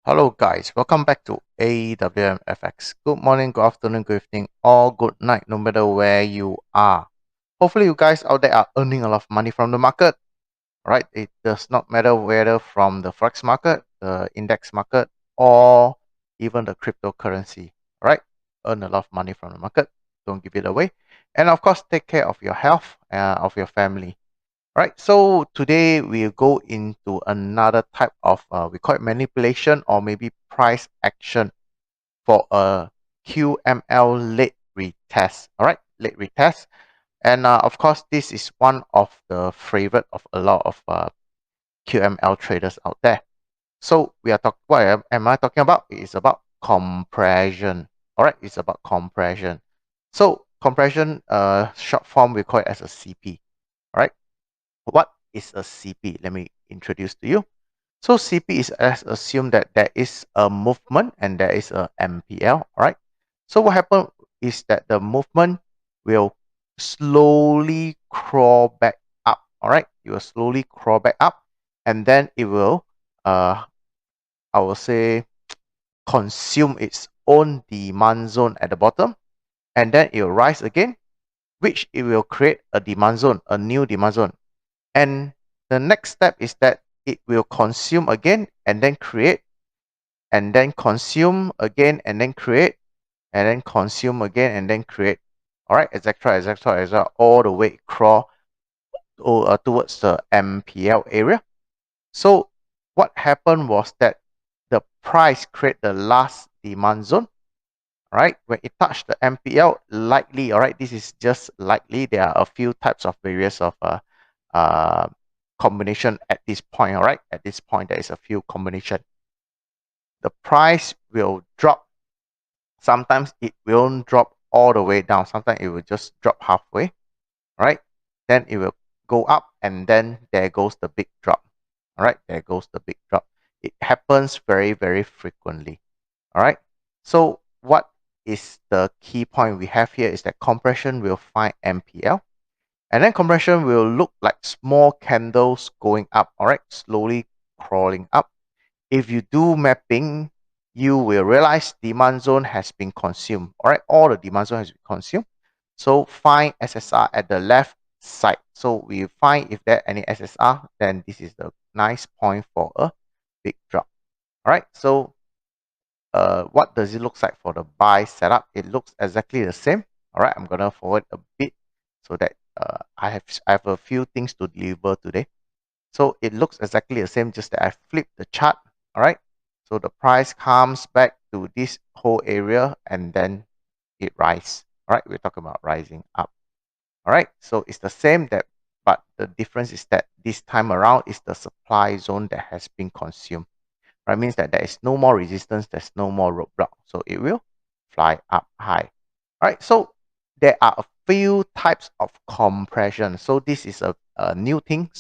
Hello guys, welcome back to AWMFX. Good morning, good afternoon, good evening, or good night, no matter where you are. Hopefully you guys out there are earning a lot of money from the market, right? It does not matter whether from the Forex market, the index market, or even the cryptocurrency, right? Earn a lot of money from the market. Don't give it away. And of course, take care of your health, of your family. Right, so today we'll go into another type of, we call it manipulation or maybe price action for a QML late retest. All right, late retest. And of course, this is one of the favorite of a lot of QML traders out there. So we are talking, what am I talking about? It's about compression. All right, it's about compression. So compression, short form, we call it as a CP. All right. What is a CP? Let me introduce to you. So CP is as assume that there is a movement and there is a MPL, all right? So what happens is that the movement will slowly crawl back up, all right? It will slowly crawl back up and then it will, I will say, consume its own demand zone at the bottom and then it will rise again, which it will create a demand zone, a new demand zone. And the next step is that it will consume again and then create and then consume again and then create and then consume again and then create. All right, etc., etc., etc., all the way crawl towards the MPL area. So what happened was that the price create the last demand zone. Right, when it touched the MPL, likely, all right, this is just likely. There are a few types of various of uh, combination at this point, all right? At this point, there is a few combination. The price will drop. Sometimes it won't drop all the way down. Sometimes it will just drop halfway, right? Then it will go up and then there goes the big drop. All right, there goes the big drop. It happens very, very frequently. All right. So what is the key point we have here is that compression will find MPL. And then compression will look like small candles going up, all right, slowly crawling up. If you do mapping, you will realize demand zone has been consumed, all right, all the demand zone has been consumed. So find SSR at the left side. So we find if there any SSR, then this is the nice point for a big drop. All right, so what does it look like for the buy setup? It looks exactly the same. All right, I'm gonna forward a bit so that I have a few things to deliver today. So it looks exactly the same, just that I flip the chart. All right, so the price comes back to this whole area and then it rises. All right, we're talking about rising up. All right, so it's the same that, but the difference is that this time around is the supply zone that has been consumed. Right, means that there is no more resistance, there's no more roadblock, so it will fly up high. All right, so there are a few types of compression. So this is a new thing.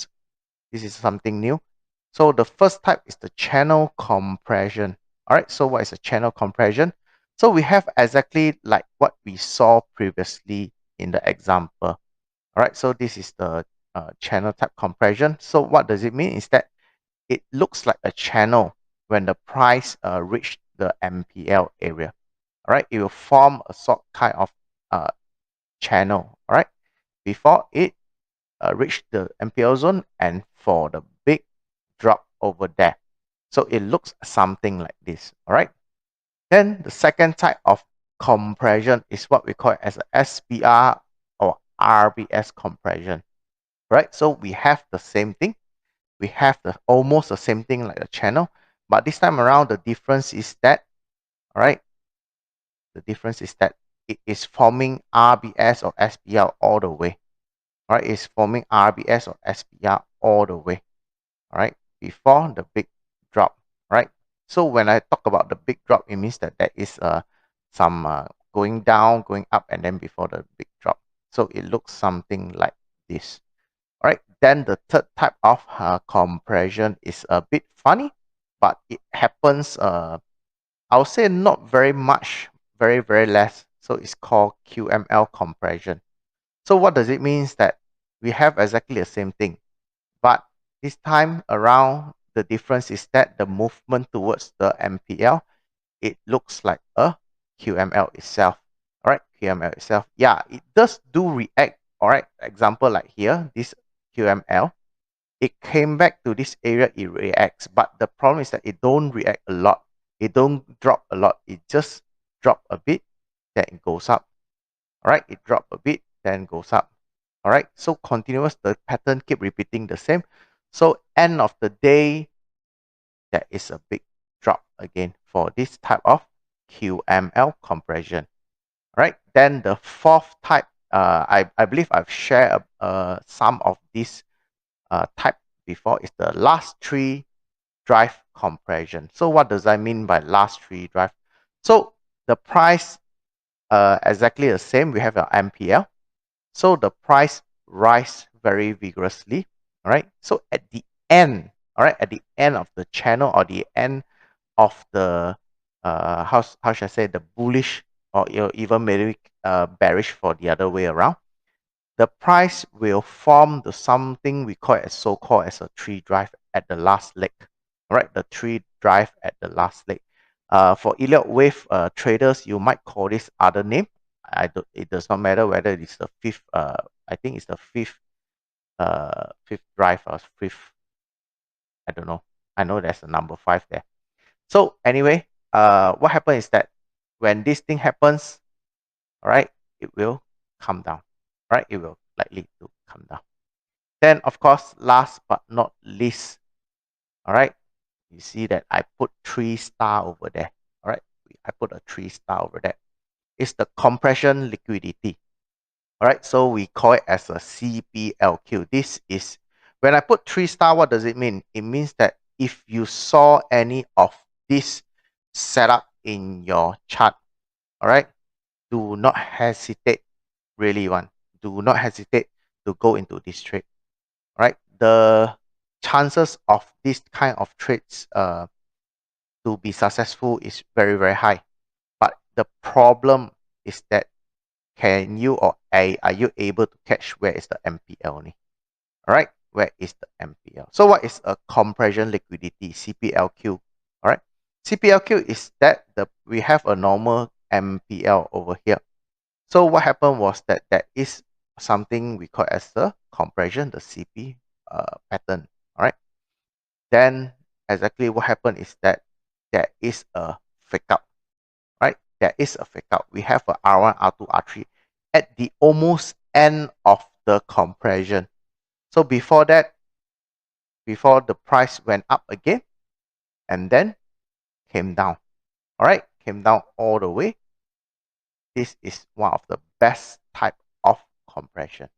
This is something new. So the first type is the channel compression. All right, so what is a channel compression? So we have exactly like what we saw previously in the example. All right, so this is the channel type compression. So what does it mean is that it looks like a channel when the price reach the MPL area. All right, it will form a sort kind of channel. All right, before it reach the MPL zone and for the big drop over there. So it looks something like this. All right. Then the second type of compression is what we call as a SPR or RBS compression. Right. So we have the same thing. We have the almost the same thing like a channel, but this time around the difference is that, all right, the difference is that it is forming RBS or SPR all the way. All right, it's forming RBS or SPR all the way. All right, before the big drop. Right. So when I talk about the big drop, it means that there is some going down, going up, and then before the big drop. So it looks something like this. All right, then the third type of compression is a bit funny, but it happens, I would say not very much, very, very less. So it's called QML compression. So what does it mean? Is that we have exactly the same thing, but this time around, the difference is that the movement towards the MPL, it looks like a QML itself. All right, QML itself. Yeah, it does do react. All right, example like here, this QML, it came back to this area, it reacts, but the problem is that it don't react a lot. It don't drop a lot. It just drop a bit, then it goes up. All right, it drop a bit, then goes up. All right, so continuous, the pattern keep repeating the same. So end of the day, there is a big drop again for this type of QML compression. All right, then the fourth type, I believe I've shared some of this type before, is the last tree drive compression. So what does that mean by last tree drive? So the price exactly the same. We have an MPL. So the price rise very vigorously. All right. So at the end, all right, at the end of the channel or the end of the how should I say, the bullish or even maybe bearish for the other way around, the price will form the something we call it so-called as a tree drive at the last leg. All right, the tree drive at the last leg. For Elliott wave traders, you might call this other name. It does not matter whether it's the fifth. I think it's the fifth drive or fifth. I don't know. I know there's a number 5 there. So anyway, what happens is that when this thing happens, all right, it will come down. Right, it will likely to come down. Then, of course, last but not least, all right, you see that I put 3-star over there. All right, I put a 3-star over there. It's the compression liquidity. All right, so we call it as a CPLQ. This is, when I put 3-star, what does it mean? It means that if you saw any of this setup in your chart, all right, do not hesitate, really one. Do not hesitate to go into this trade. All right, the chances of this kind of trades to be successful is very, very high. But the problem is that can you or are you able to catch where is the MPL only? All right, where is the MPL? So what is a compression liquidity, CPLQ? All right, CPLQ is that we have a normal MPL over here. So what happened was that there is something we call as the compression, the CP pattern. All right. Then exactly what happened is that there is a fake out. Right. There is a fake out. We have a R1, R2, R3 at the almost end of the compression. So before that, before the price went up again and then came down. All right. Came down all the way. This is one of the best type of compression.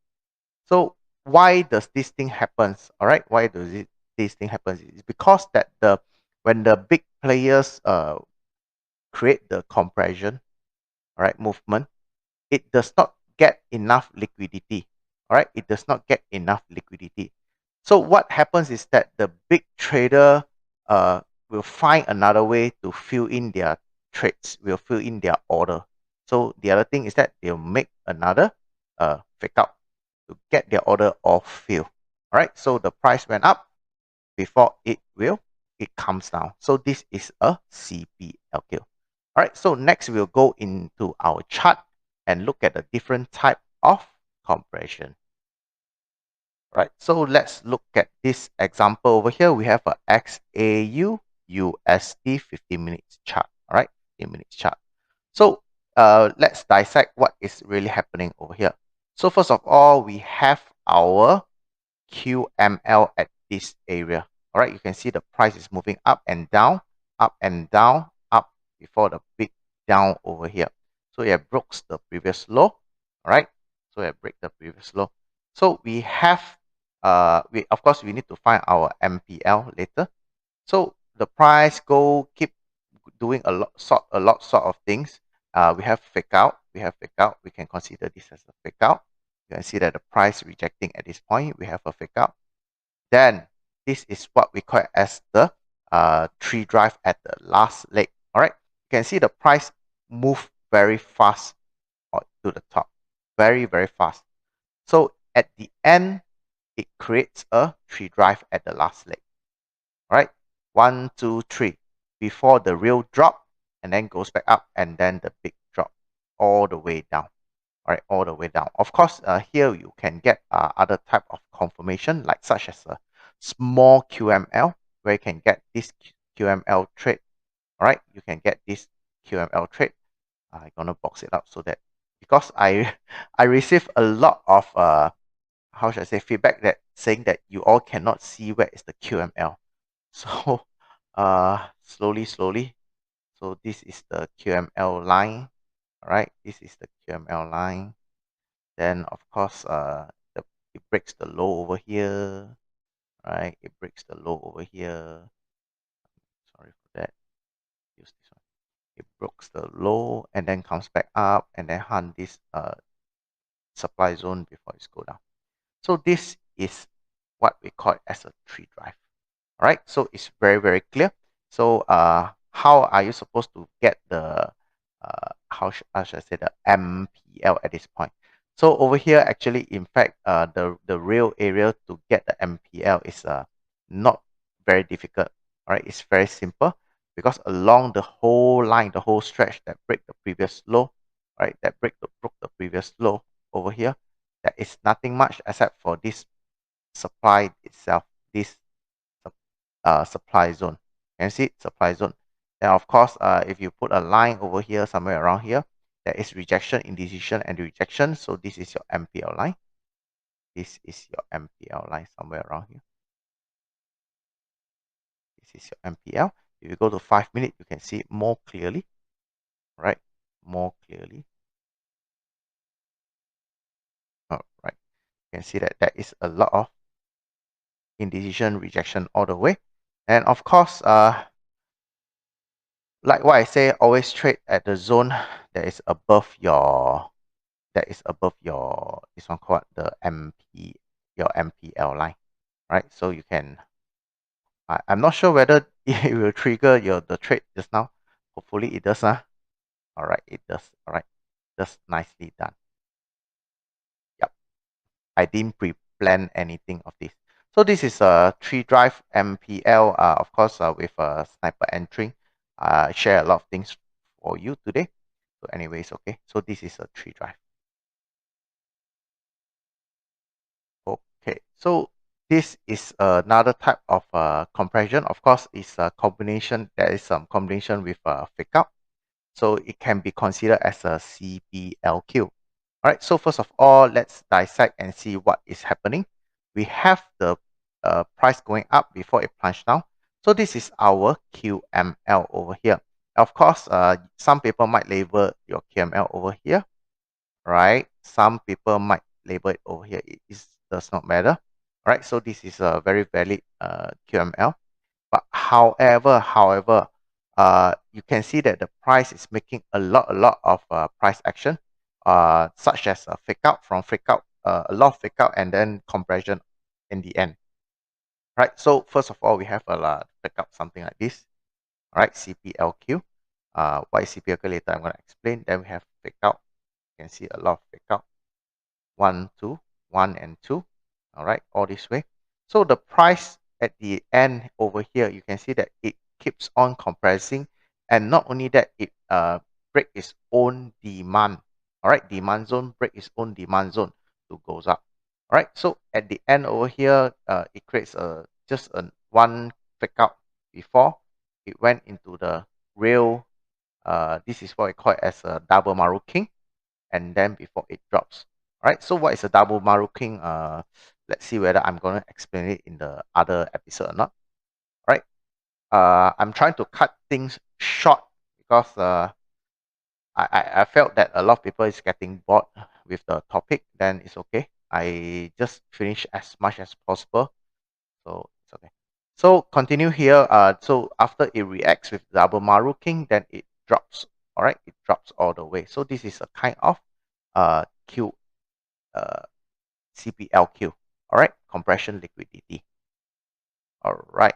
So why does this thing happens? All right, why does this thing happens? It's because that when the big players create the compression, all right, movement, it does not get enough liquidity. All right, it does not get enough liquidity. So what happens is that the big trader will find another way to fill in their trades, will fill in their order. So the other thing is that they'll make another fake out to get their order all filled. All right, so the price went up before it comes down. So this is a CPLQ. All right, so next we'll go into our chart and look at the different type of compression. Right, so let's look at this example over here. We have a XAU USD 15 minutes chart. All right, 15 minutes chart. So let's dissect what is really happening over here. So first of all, we have our QML at this area. All right, you can see the price is moving up and down, up and down, up before the big down over here. So it broke the previous low. All right, so it break the previous low. So we have of course we need to find our MPL later. So the price keep doing a lot of things. We have fake out. We can consider this as a fake out. You can see that the price rejecting at this point. We have a fake out. Then this is what we call as the tree drive at the last leg. All right. You can see the price move very fast to the top, very, very fast. So at the end, it creates a tree drive at the last leg. All right, 1, 2, 3 before the real drop, and then goes back up, and then the big drop all the way down. All right, all the way down. Of course, here you can get other type of confirmation, like such as a small QML, where you can get this QML trade. All right, you can get this QML trade. I'm gonna box it up so that, because I I receive a lot of how should I say, feedback that saying that you all cannot see where is the QML. So slowly. So this is the QML line. All right, this is the QML line. Then of course it breaks the low over here. Right, it breaks the low over here. Sorry for that. Use this one. It breaks the low and then comes back up and then hunt this supply zone before it go down. So this is what we call it as a tree drive. All right, so it's very clear. So how are you supposed to get the how should I say, the MPL at this point? So over here, actually, in fact, the real area to get the MPL is not very difficult. All right, it's very simple, because along the whole line, the whole stretch that break the previous low, right, that broke the previous low over here, there is nothing much except for this supply itself, this supply zone. Can you see it? Supply zone. Then of course, if you put a line over here, somewhere around here, there is rejection, indecision, and rejection. So this is your MPL line. This is your MPL line somewhere around here. This is your MPL. If you go to 5 minutes, you can see it more clearly, right? More clearly. All right. You can see that there is a lot of indecision, rejection all the way. And of course, like what I say, always trade at the zone that is above your this one called the your MPL line, right? So you can, I'm not sure whether it will trigger the trade just now. Hopefully it does. All right, it does. All right, just nicely done. Yep, I didn't pre-plan anything of this. So this is a 3-drive MPL, of course, with a sniper entering. I share a lot of things for you today. So anyways, okay. So this is a 3-drive. Okay, so this is another type of compression. Of course, it's a combination. There is some combination with fake out. So it can be considered as a CPLQ. All right, so first of all, let's dissect and see what is happening. We have the price going up before it plunged down. So this is our QML over here. Of course, some people might label your QML over here, right? Some people might label it over here. Does not matter. All right, so this is a very valid QML. But however, you can see that the price is making a lot of price action, such as a fake out, a lot of fake out, and then compression in the end. Right. So first of all, we have a fake out something like this. All right, CPLQ. What is CPLQ later? I'm going to explain. Then we have fake out. You can see a lot of fake out. 1, 2, 1 and 2. All right, all this way. So the price at the end over here, you can see that it keeps on compressing, and not only that, it break its own demand. All right, demand zone, break its own demand zone to goes up. All right, so at the end over here, it creates just a one fake out before it went into the real. This is what we call it as a double maruking, and then before it drops. All right, so what is a double maruking? Let's see whether I'm going to explain it in the other episode or not. All right, I'm trying to cut things short because I felt that a lot of people is getting bored with the topic. Then it's okay. I just finish as much as possible, so it's okay. So continue here. So after it reacts with double maruking, then it drops. All right, it drops all the way. So this is a kind of Q CPLQ. All right, compression liquidity. All right,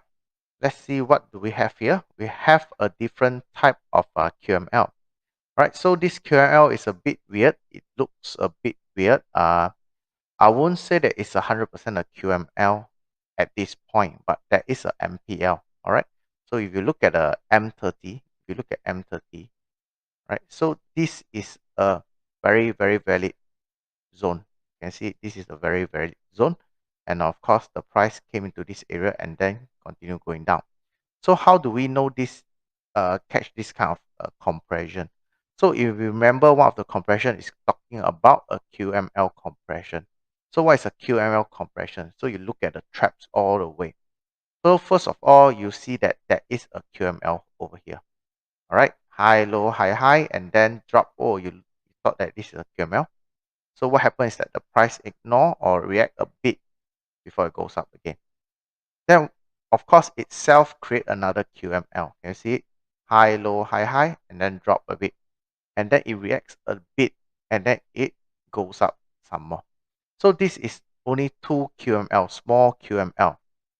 let's see what do we have here. We have a different type of QML. All right, so this QML is a bit weird. It looks a bit weird. I won't say that it's 100% a QML at this point, but there is a MPL. All right. So if you look at a M30, if you look at M30, right? So this is a very, very valid zone. You can see this is a very, very zone. And of course, the price came into this area and then continue going down. So how do we know this, catch this kind of compression? So if you remember, one of the compression is talking about a QML compression. So what is a QML compression? So you look at the traps all the way. So first of all, you see that there is a QML over here. All right, high, low, high, high, and then drop. Oh, you thought that this is a QML. So what happens is that the price ignore or react a bit before it goes up again. Then, of course, itself create another QML. Can you see it? High, low, high, high, and then drop a bit. And then it reacts a bit, and then it goes up some more. So this is only two QML, small QML.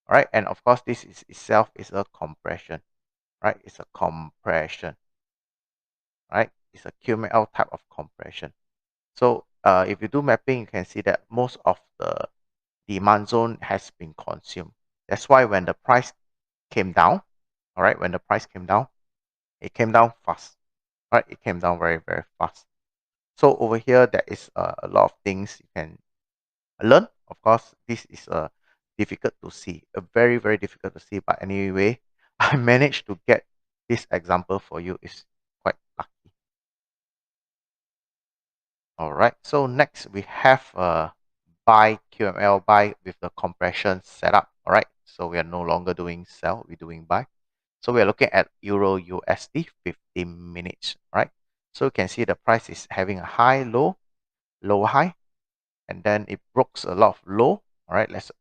Right? And of course, this is itself is a compression. Right? It's a compression. Right? It's a QML type of compression. So if you do mapping, you can see that most of the demand zone has been consumed. That's why when the price came down, all right, when the price came down, it came down fast, right? It came down very, very fast. So over here, there is a lot of things you can learn. Of course, this is difficult to see, very, very difficult to see. But anyway, I managed to get this example for you. Is quite lucky. All right. So next we have buy QML, buy with the compression setup. All right. So we are no longer doing sell, we're doing buy. So we are looking at Euro USD 15 minutes, right? So you can see the price is having a high, low, low, high, and then it broke a lot of low. All right, let's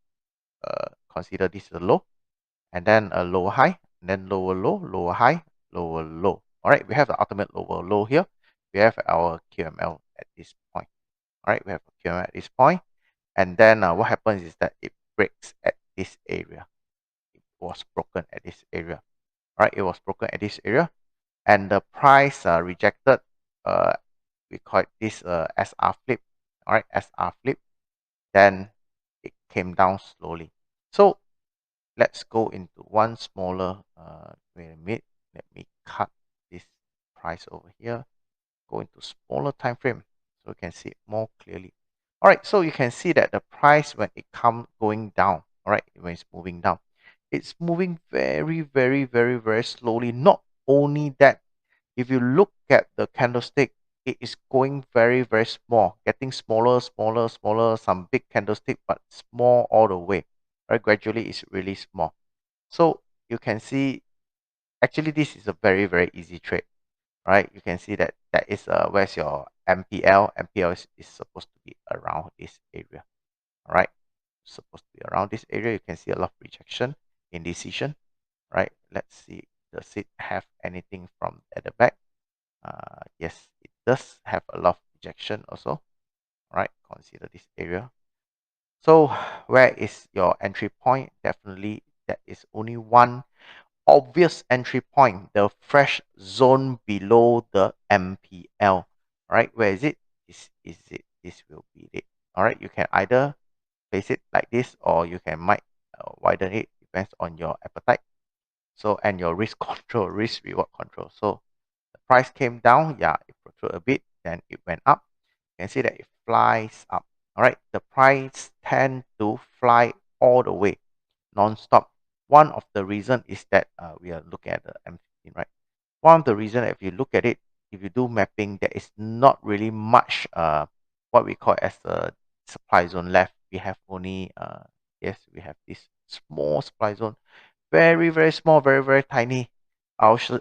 consider this a low, and then a lower high, and then lower low, lower high, lower low. All right, we have the ultimate lower low here. We have our QML at this point. All right, we have a QML at this point, and then what happens is that it breaks at this area. It was broken at this area. All right, it was broken at this area, and the price rejected. We call it this SR flip. All right, SR flip. Then it came down slowly. So let's go into one smaller. Wait a minute. Let me cut this price over here. Go into smaller time frame so you can see it more clearly. All right, so you can see that the price when it comes going down. All right, when it's moving down, it's moving very, very, very, very slowly. Not only that, if you look at the candlestick, it is going very, very small, getting smaller, smaller, smaller, some big candlestick, but small all the way. Right, gradually it's really small. So you can see, actually this is a very, very easy trade. Right, you can see that that is where's your MPL. MPL is supposed to be around this area. All right, supposed to be around this area. You can see a lot of rejection, indecision. Right, let's see, does it have anything from at the back? Yes, it does have a lot of rejection also. All right, consider this area. So where is your entry point? Definitely there is only one obvious entry point, the fresh zone below the MPL. All right, where is it? Is it? This will be it. All right, you can either place it like this, or you can might widen it. Depends on your appetite. So, and your risk control, risk reward control. So the price came down, yeah, it protruded a bit, then it went up. You can see that it flies up. All right, the price tend to fly all the way, non-stop. One of the reason is that we are looking at the M15, right? One of the reason, if you look at it, if you do mapping, there is not really much what we call as a supply zone left. We have only yes, we have this small supply zone, very, very small, very, very tiny. Should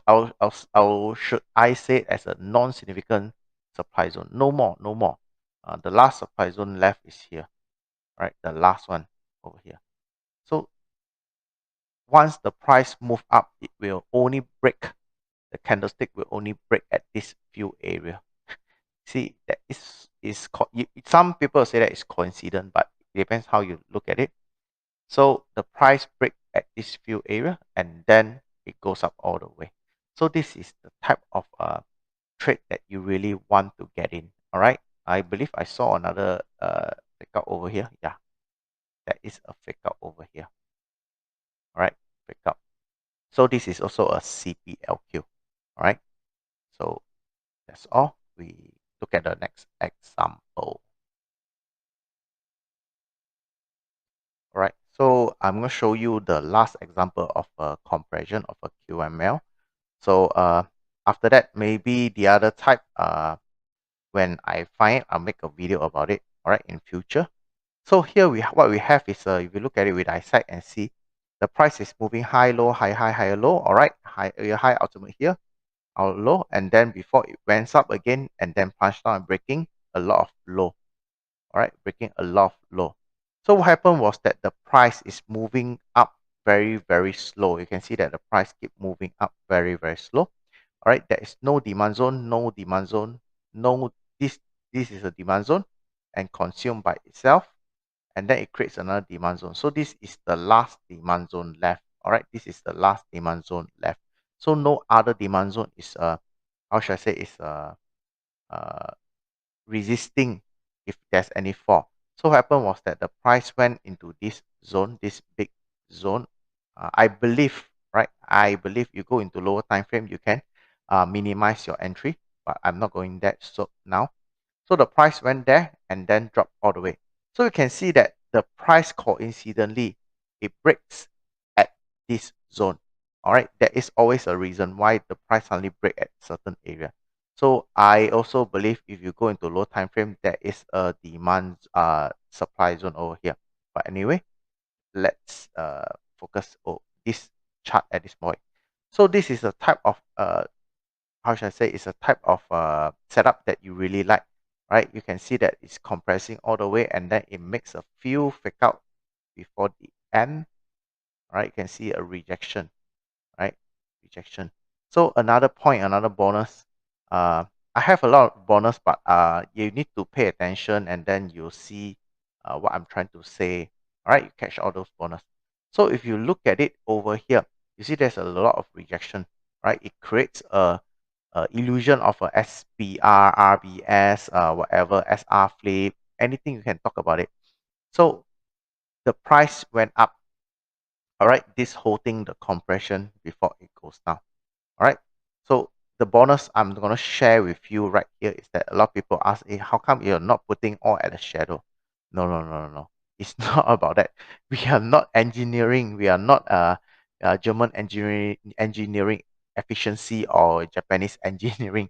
I say it as a non-significant supply zone? No more, no more. The last supply zone left is here, right? The last one over here. So once the price move up, it will only break. The candlestick will only break at this few area. See, that some people say that it's coincident, but it depends how you look at it. So the price break at this few area, and then it goes up all the way. So this is the type of trade that you really want to get in. All right. I believe I saw another fake out over here. Yeah, that is a fake out over here. All right, fake out. So this is also a CPLQ. All right. So that's all. We look at the next example. All right. So I'm going to show you the last example of a compression of a QML. So after that, maybe the other type, when I find it, I'll make a video about it. All right, in future. So here what we have is, if you look at it with eyesight and see, the price is moving high, low, high, high, higher, low. All right, high ultimate here, our low, and then before it went up again, and then punched down and breaking a lot of low. All right, breaking a lot of low. So what happened was that the price is moving up very, very slow. You can see that the price keep moving up very, very slow. All right, there is no demand zone, no demand zone, no, this is a demand zone and consumed by itself, and then it creates another demand zone. So this is the last demand zone left. All right, this is the last demand zone left. So no other demand zone is how should I say, is uh resisting if there's any fall. So what happened was that the price went into this zone, this big zone. I believe, right? I believe you go into lower time frame, you can minimize your entry, but I'm not going that so now. So the price went there and then dropped all the way. So you can see that the price coincidentally, it breaks at this zone. All right, there is always a reason why the price suddenly break at certain area. So I also believe if you go into low time frame, there is a demand supply zone over here. But anyway, let's focus on this chart at this point. So this is a type of how should I say, it's a type of setup that you really like, right? You can see that it's compressing all the way and then it makes a few fake out before the end, right? You can see a rejection, right? Rejection. So another point, another bonus. I have a lot of bonus, but you need to pay attention and then you'll see what I'm trying to say. All right, you catch all those bonus. So if you look at it over here, you see there's a lot of rejection, right? It creates a illusion of a SPR, RBS, whatever, SR flip, anything you can talk about it. So the price went up. All right, this holding the compression before it goes down. All right. So the bonus I'm going to share with you right here is that a lot of people ask, hey, how come you're not putting all at the shadow? No, no, no, no, no. It's not about that. We are not engineering. We are not German engineering efficiency or Japanese engineering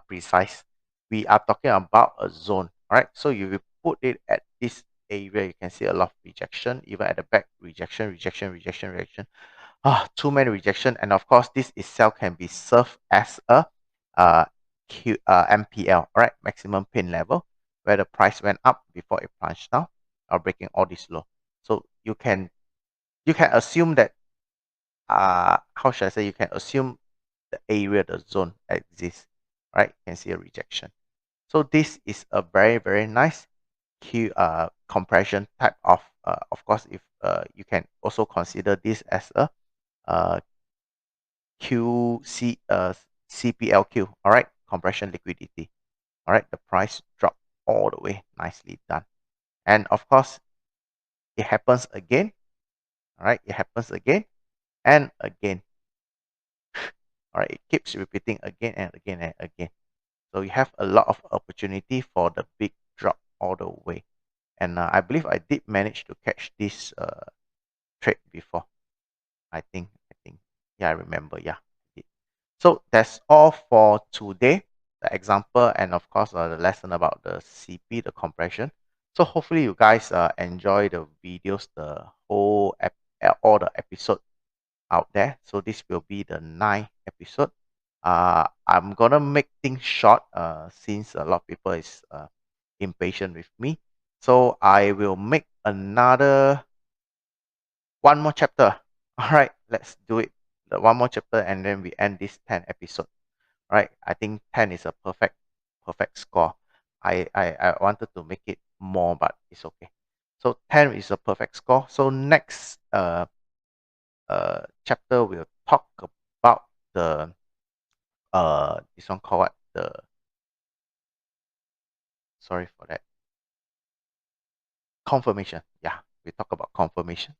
precise. We are talking about a zone. All right. So you will put it at this area. You can see a lot of rejection, even at the back, rejection, rejection, rejection, rejection. Too many rejection, and of course this itself can be served as a uh, MPL, right, maximum pin level, where the price went up before it plunged down or breaking all this low. So you can assume that how should I say, you can assume the area, the zone exists, right? You can see a rejection. So this is a very, very nice compression type of course, if you can also consider this as a uh, QC CPLQ, all right, compression liquidity. All right, the price dropped all the way, nicely done. And of course, it happens again. All right, it happens again and again. All right, it keeps repeating again and again and again. So you have a lot of opportunity for the big drop all the way. And I believe I did manage to catch this trade before. I think, yeah, I remember. Yeah, I did. So that's all for today. The example and of course the lesson about the CP, the compression. So hopefully you guys enjoy the videos, the whole all the episode out there. So this will be the ninth episode. I'm gonna make things short since a lot of people is impatient with me. So I will make another one more chapter. All right, let's do it. The one more chapter and then we end this 10 episode. Right, I think 10 is a perfect score. I wanted to make it more, but it's okay. So 10 is a perfect score. So next chapter we'll talk about the this one called what, the, sorry for that, confirmation. Yeah, we talk about confirmation.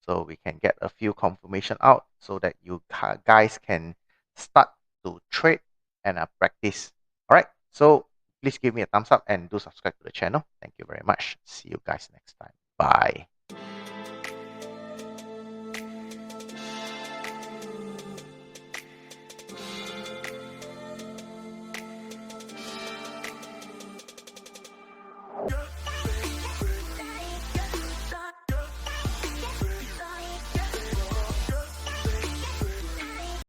so we can get a few confirmation out so that you guys can start to trade and practice. All right, so please give me a thumbs up and do subscribe to the channel. Thank you very much. See you guys next time. Bye.